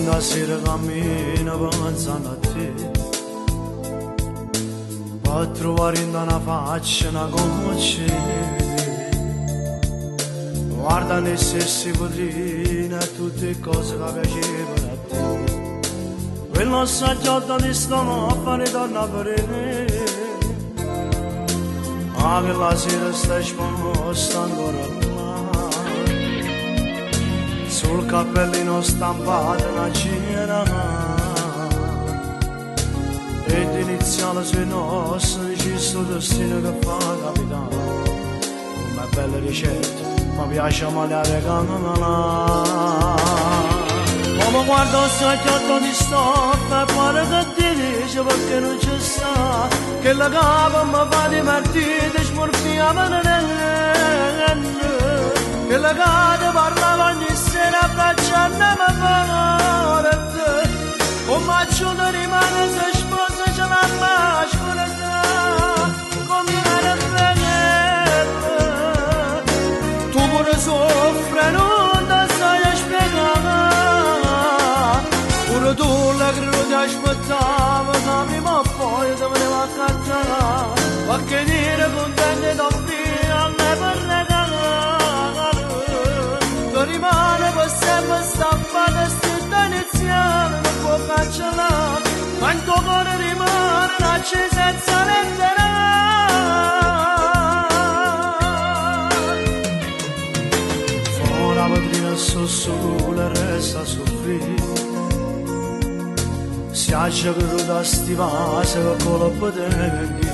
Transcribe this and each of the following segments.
da sera cammina pensando a te, per trovare in una faccia una goccia. Guarda le stesse vetrine e tutte le cose che piacevano a te. Quello assaggiato di stanotte torna a vedere. Ma che la sera sta esposta ancora là. Sul cappellino stampato una cera. Ed iniziale sui nostri ci sto destino che fa capitare. Una bella ricetta. Mi piace malare canna. Come guardo s'occhiotto di stoffa e pare che ti dice perché non ci sta, che la capa mi fa di martire smorfiava che la capa parlava ogni sera abbracciandomi forte, come acciuto rimane se sposa ce la mascola come una bella. Tu pure soffre, non ti sai spiegare. Pure tu la credo aspettava, da prima o poi te ne va a cantare. Ma che dire contenti da via, me per regalare. Che rimane per sempre stampata, scritta iniziale, non può cancellare. Ma in tuo cuore rimane acceso senza lettera. La vetrina sto sole resta a soffrire. Si accende da sti vasi che colpo degli.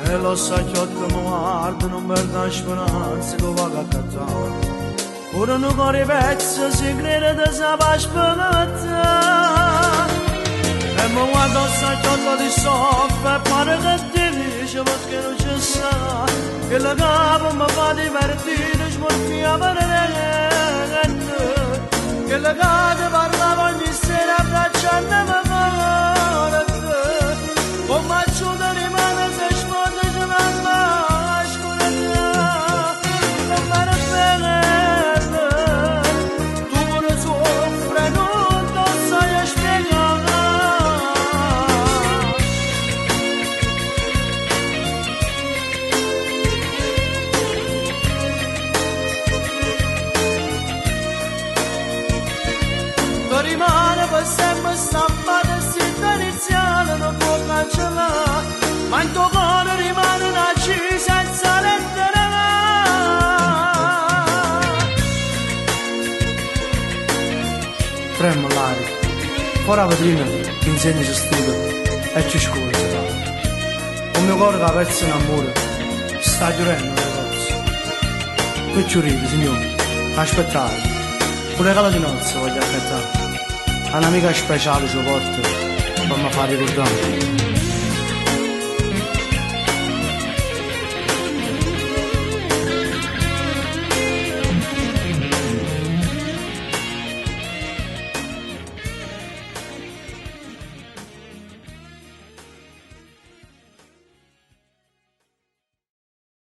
E lo sacchiotto mi guarda, non perdo speranza che vado a cantare. Pure un cuore pezzo si crede di sapere spaventare. E mi guarda il sacchiotto di soffa e pare che ti dice perché non ci sta, che la capa mi fa divertire, smorfiava che la capa parlava ogni sera abbracciandomi forte, come acciuto rimane se sposa ce la mascola come era bella. Tu pure soffre, non ti sai spiegare. Rimane per sempre stampata, scritta iniziale, non può cancellare. Ma in tuo cuore rimane una C senza lettera. Fremmo l'aria, fuori la vetrina, ti insegni se studio e ci scuri si fa. Un mio cuore che pezzo in amore, sta chiudendo le cose. Che ci ridi, signore, aspettate. Pure cala di nozze voglio aspettare. Un'amica speciale ci porta per mi fare ricordare.